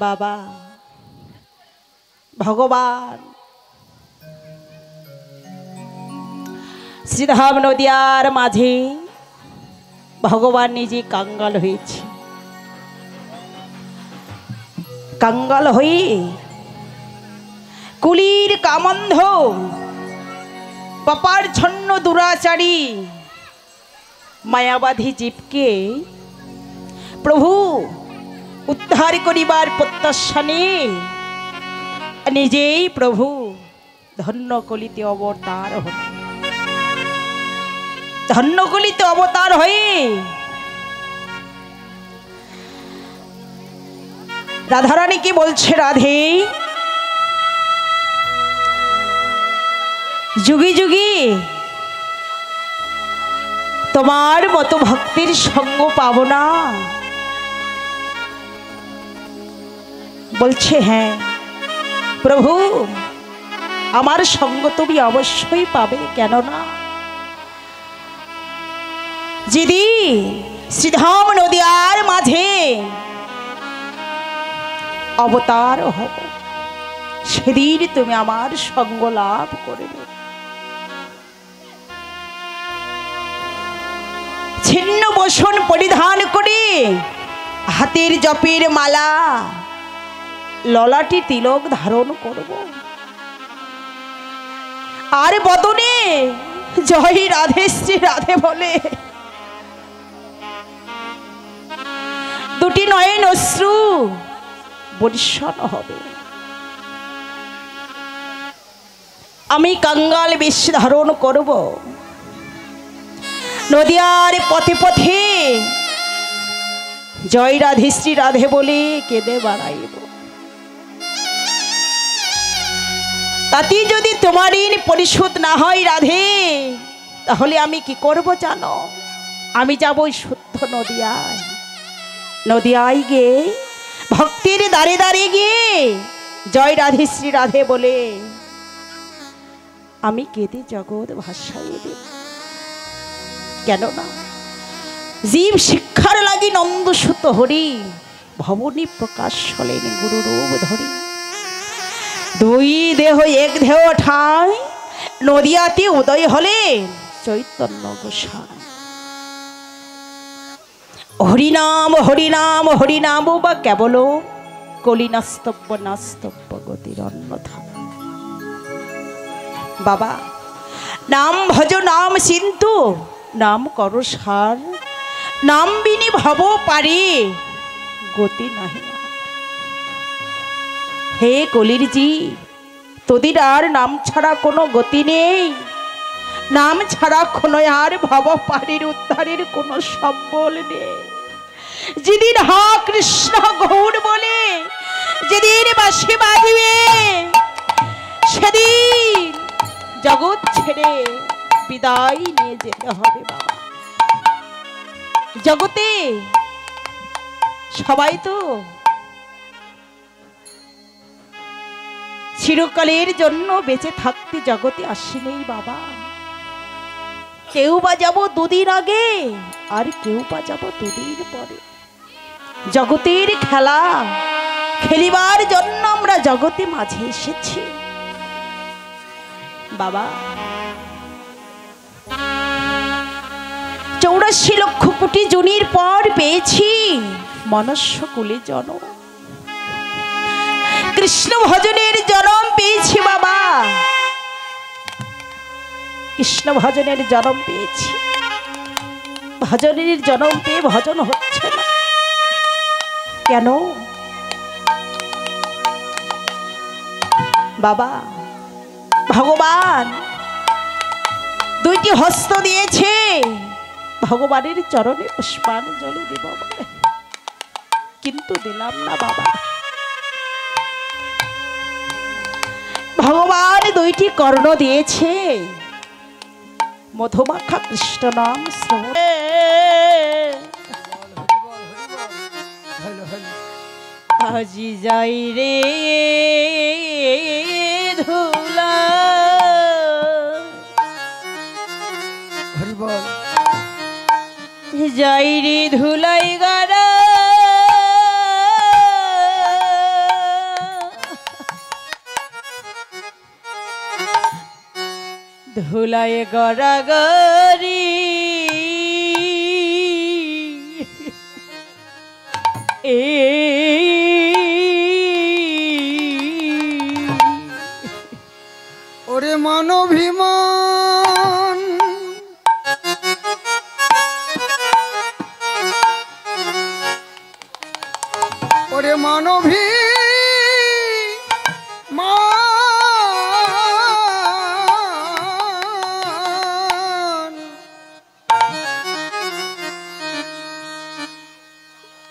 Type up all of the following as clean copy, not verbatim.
বাবা ভগবান শ্রীধাম নদিয়ার মাঝে ভগবান নিজে কাঙ্গাল হয়েছে। কাঙ্গাল হয়ে কুলির কামন্ধ পাপার ছন্ন দুরাচারী মায়াবাধী জীবকে প্রভু উদ্ধার করিবার প্রত্যাশানে নিজেই প্রভু ধন্যকলিতে অবতার হন। ধন্যকলিতে অবতার হয়ে রাধারানীকে বলছে, রাধে যুগে যুগে তোমার মতো ভক্তির সঙ্গ পাবো না? বলছে হ্যাঁ প্রভু, আমার সঙ্গ তুমি অবশ্যই পাবে, কেন না? যেদিন শ্রীধাম নদিয়ার মাঝে অবতার হব সেদিন তুমি আমার সঙ্গ লাভ করবে। ছিন্ন বসন পরিধান করে হাতের জপের মালা ললাটি তিলক ধারণ করব, আর বদনে জয় রাধে শ্রী রাধে বলে দুটি নয়ন অশ্রু বর্ষণ হবে। আমি কাঙ্গাল বেশ ধারণ করব, নদিয়ার পথে পথে জয় রাধে শ্রী রাধে বলে কেঁদে বাড়াইব। তাতে যদি তোমার ঋণ পরিশোধ না হয় রাধে, তাহলে আমি কি করব জানো? আমি যাব শুদ্ধ নদিয়ায়। নদিয়ায় গিয়ে ভক্তির দ্বারে দ্বারে গিয়ে জয় রাধে শ্রী রাধে বলে আমি কেঁদে জগৎ ভাসাইয়ে দেব। কেননা জীব শিক্ষার লাগি নন্দসুত হরি ভবনী প্রকাশ হলেন গুরু রূপ ধরি। দুই দেহ এক দেহ ঠাঁই নদিয়াতে উদয় হলেন চৈতন্য গোসাই। হরিনাম হরিনাম হরিনাম বা কেবল কলি নাস্তব্য নাস্তব্য গতির অন্যথা। বাবা নাম ভজ নাম চিন্তু নাম করো সার, নাম বিনি ভব পারে গতি নাহি। হে কলির জি, তোদের আর নাম ছাড়া কোনো গতি নেই, নাম ছাড়া কোনো আর ভব পারির উদ্ধারের কোনো সম্বল নেই। যেদিন হা কৃষ্ণ গৌর বলে যেদিন বাঁশি বাজবে, সেদিন জগৎ ছেড়ে বিদায় নিয়ে যেতে হবে। বাবা জগতে সবাই তো চিরকালের জন্য বেঁচে থাকতে জগতে আসেনি বাবা। কেউ বা যাব দুদিন আগে, আর কেউ বা যাব দুদিন পরে। জগতের খেলা খেলিবার জন্য আমরা জগতে মাঝে এসেছি বাবা। 84 লক্ষ কোটি জনির পর পেয়েছি মনুষ্য কুলে জন্ম। কৃষ্ণ ভজনের জন্ম পেয়েছি বাবা, কৃষ্ণ ভজনের জন্ম পেয়েছি। ভজনের জন্ম পেয়ে ভজন হচ্ছে না কেন বাবা? ভগবান দুইটি হস্ত দিয়েছে, ভগবানের চরণে পুষ্পাঞ্জলি দেব বলে, কিন্তু দিলাম না বাবা। ভগবান দুইটি কর্ণ দিয়েছে, মধুমাখা কৃষ্ণ নাম শ্রবণে আজি যাই রে ধুলা, যাই রে ধুলাই গাড়া ধুলায় গড়াগড়ি ওরে মানভিমান ওরে মানভী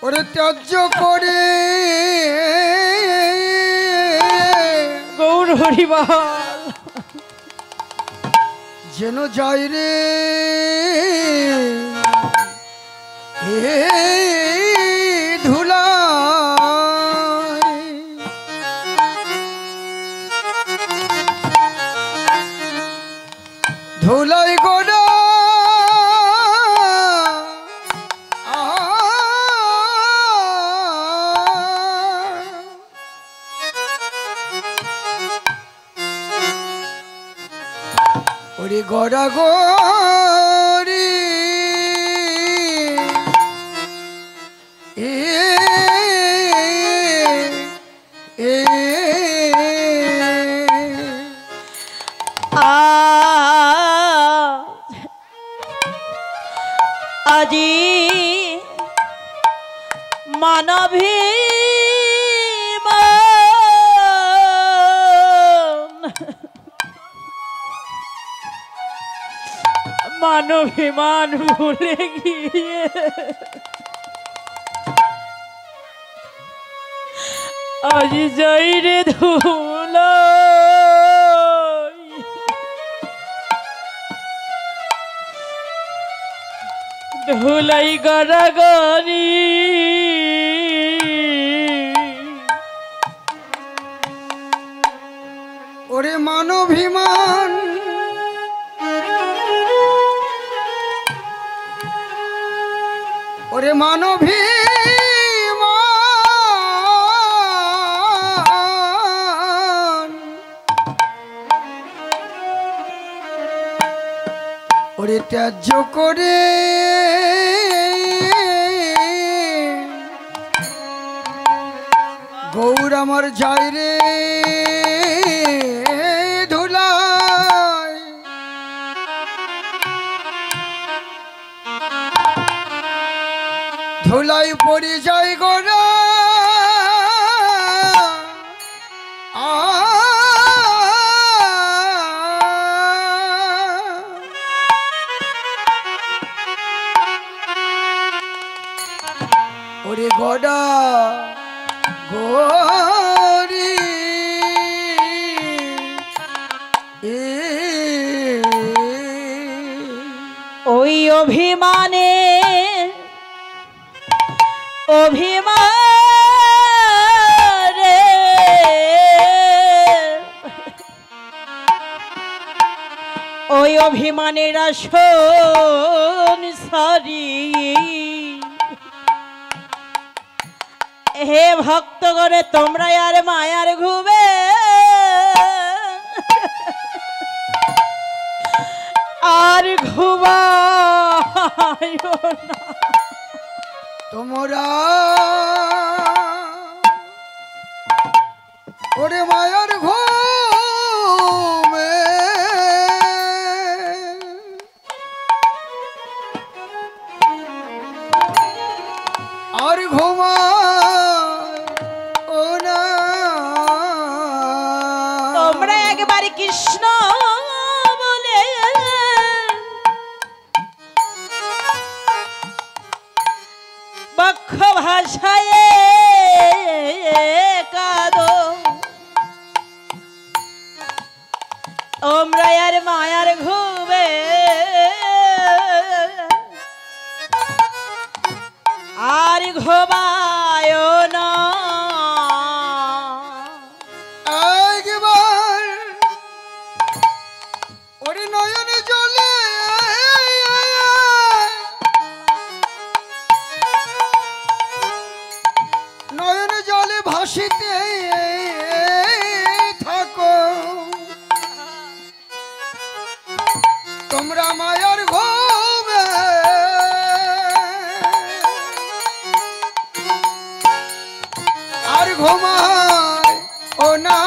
ওরে ত্যায্য করে গৌর হরিবল যেন যাই রে ধুলা ধুলাই গোড়া ওরে গড়া গড়ি আজি মানভী মানভিমান ভুলে গিয়ে আজ যাই রে ধুলাই গড়াগড়ি ওরে মানভিমান ওরে মানভী ওরে ত্যায্য করে গৌর আমার যাই রে ধুলায় ধুলাই পড়ি যাই গোরা ওরে গড়া গরি ওই অভিমানে অভিমানে ওই অভিমানের আসন সারি হে ভক্ত করে তোমরা আর মায়ার ঘুবে আর ঘুমায় না তোমরা ওরে মায়ার ঘুমে আর ঘুমায় ও না তোমরা একবারে কৃষ্ণ বলে বক্ষ ভাষায় কাঁদো তোমরা আর মায়ার ঘুমে আর ঘুমায় না একবার ওরে নয়নে জলে নয়নে জলে ভাসিতে থাকো ঘুমায় ও না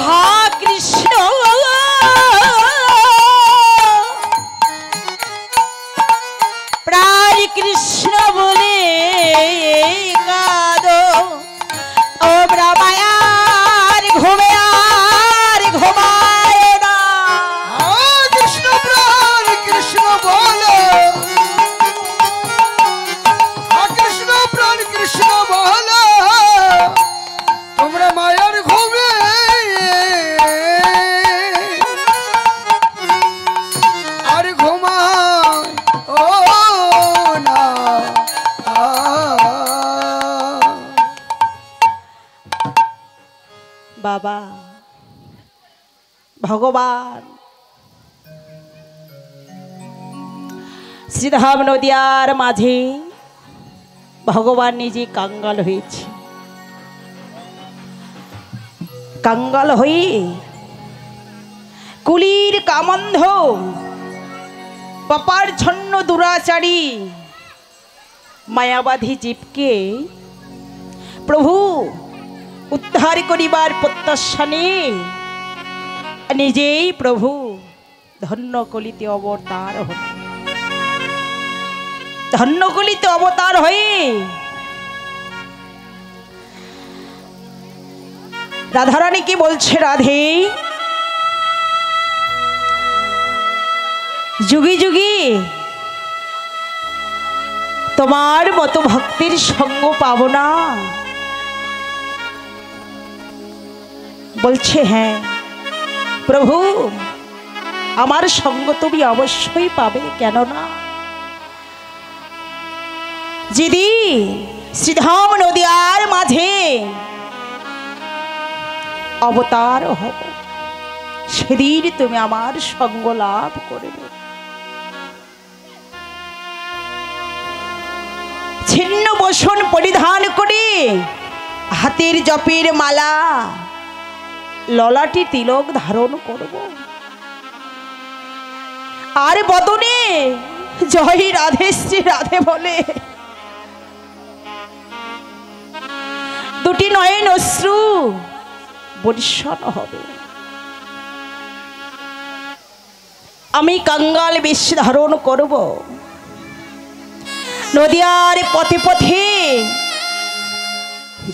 হা কৃষ্ণ প্রাণ কৃষ্ণ বলে কাঁদো ও ব্রহ্মায়ার ঘুমে আর ঘুমায় না। কৃষ্ণ প্রাণ কৃষ্ণ বলো কৃষ্ণ প্রাণ কৃষ্ণ বলো তোমরা মায়ার ঘুমে আর ঘুমায় ও না। বাবা ভগবান শ্রীধাম নদিয়ার মাঝে ভগবান নিজে কাঙ্গাল হয়েছে। কাঙ্গাল হয়ে কুলির কামন্ধ পাপার ছন্ন দুরাচারী মায়াবাধী জীবকে প্রভু উদ্ধার করিবার প্রত্যাশানে নিজেই প্রভু ধন্য কলিতে অবতার হন। ধন্য কলিতে অবতার হয়ে রাধারানী কি বলছে, রাধে যুগে যুগে তোমার মতো ভক্তির সঙ্গ পাবো না? বলছে হ্যাঁ প্রভু, আমার সঙ্গ তুমি অবশ্যই পাবে, কেন না? যদি শ্রীধাম নদিয়ার মাঝে অবতার হব, সেদিন তুমি আমার সঙ্গ লাভ করবে। ছিন্ন বসন পরিধান করে হাতের জপের মালা ললাটি তিলক ধারণ করব, আর বদনে জয় রাধে শ্রী রাধে বলে দুটি নয়ন অশ্রু বর্ষণ হবে। আমি কাঙ্গাল বেশ ধারণ করব, নদিয়ার পথে পথে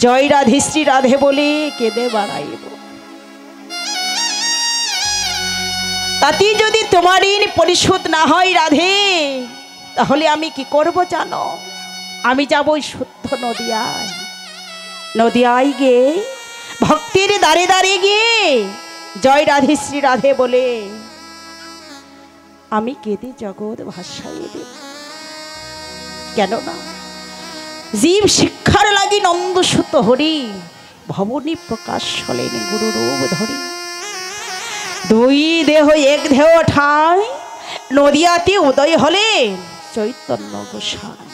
জয় রাধে শ্রী রাধে বলে কেঁদে বাড়াইব। তাতে যদি তোমার ঋণ পরিশোধ না হয় রাধে, তাহলে আমি কি করব জানো? আমি যাব শুদ্ধ নদিয়ায়। নদিয়ায় গিয়ে ভক্তির দ্বারে দ্বারে গিয়ে জয় রাধে শ্রী রাধে বলে আমি কেঁদে জগৎ ভাসাইয়ে দেব। কেননা জীব শিক্ষার লাগি নন্দসুত হরি ভবনী প্রকাশ হলেন গুরু রূপ ধরি। দুই দেহ এক দেহ ঠাঁই নদিয়াতে উদয় হলেন চৈতন্য গোসাই।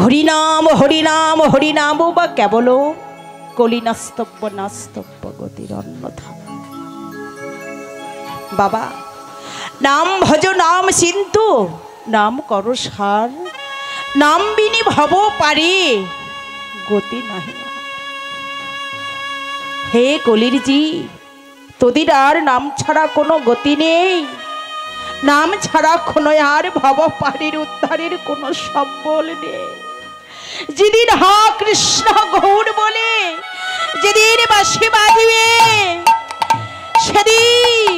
হরিনাম হরিনাম হরিনাম বা কেবল কলি নাস্তব্য নাস্তব্য গতির অন্যথা। বাবা নাম ভজ নাম চিন্তু নাম কর সার, নাম বিনি ভব পারে গতি নাহি। হে কলির জি, তোদের আর নাম ছাড়া কোনো গতি নেই, নাম ছাড়া কোনো আর ভব পারের উদ্ধারের কোনো সম্বল নেই। যেদিন হা কৃষ্ণ গৌর বলে যেদিন বাঁশি বাজবে, সেদিন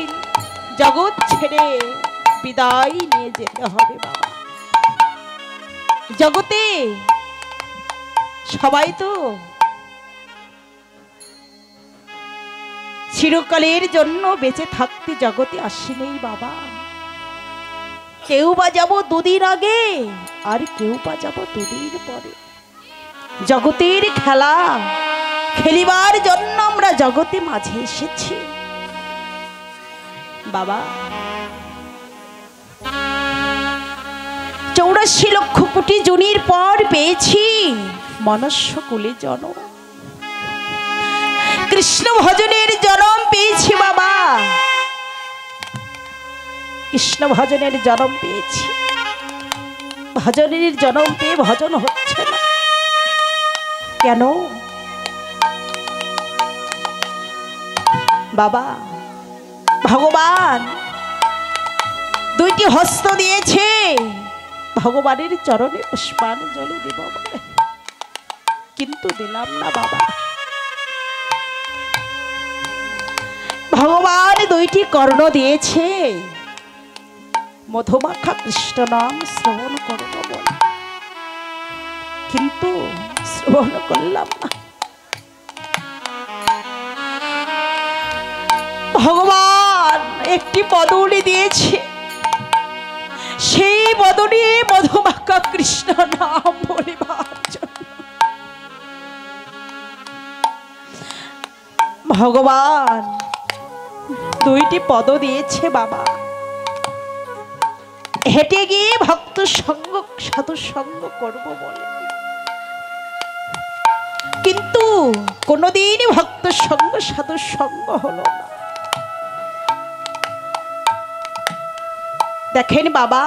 জগৎ ছেড়ে বিদায় নিয়ে যেতে হবে। বাবা জগতে সবাই তো চিরকালের জন্য বেঁচে থাকতে জগতে আসেনি বাবা। কেউ বা যাব দুদিন আগে, আর কেউ বা যাব দুদিন পরে। জগতের খেলা খেলিবার জন্য আমরা জগতে মাঝে এসেছি বাবা। 84 লক্ষ কোটি জনির পর পেয়েছি মনুষ্য কুলে জন্ম, কৃষ্ণ ভজনের জন্ম পেয়েছি বাবা, কৃষ্ণ ভজনের জন্ম পেয়েছি। ভজনের জন্ম পেয়ে ভজন হচ্ছে না কেন? বাবা, ভগবান দুইটি হস্ত দিয়েছে ভগবানের চরণে পুষ্পাঞ্জলি দেব বলে, কিন্তু দিলাম না বাবা। ভগবান দুইটি কর্ণ দিয়েছে মধুমাখা কৃষ্ণ নাম শ্রবণ করব বলে, কিন্তু শ্রবণ করলাম না। ভগবান একটি বদনী দিয়েছে, সেই বদনী মধুমাখা কৃষ্ণ নাম বলিবার জন্য ভগবান দুইটি পদ দিয়েছে বাবা, হেঁটে গিয়ে ভক্ত সঙ্গ সাধু সঙ্গ করব বলে, কিন্তু কোনদিন ভক্ত সঙ্গ সাধু সঙ্গ হলো না। দেখেন বাবা,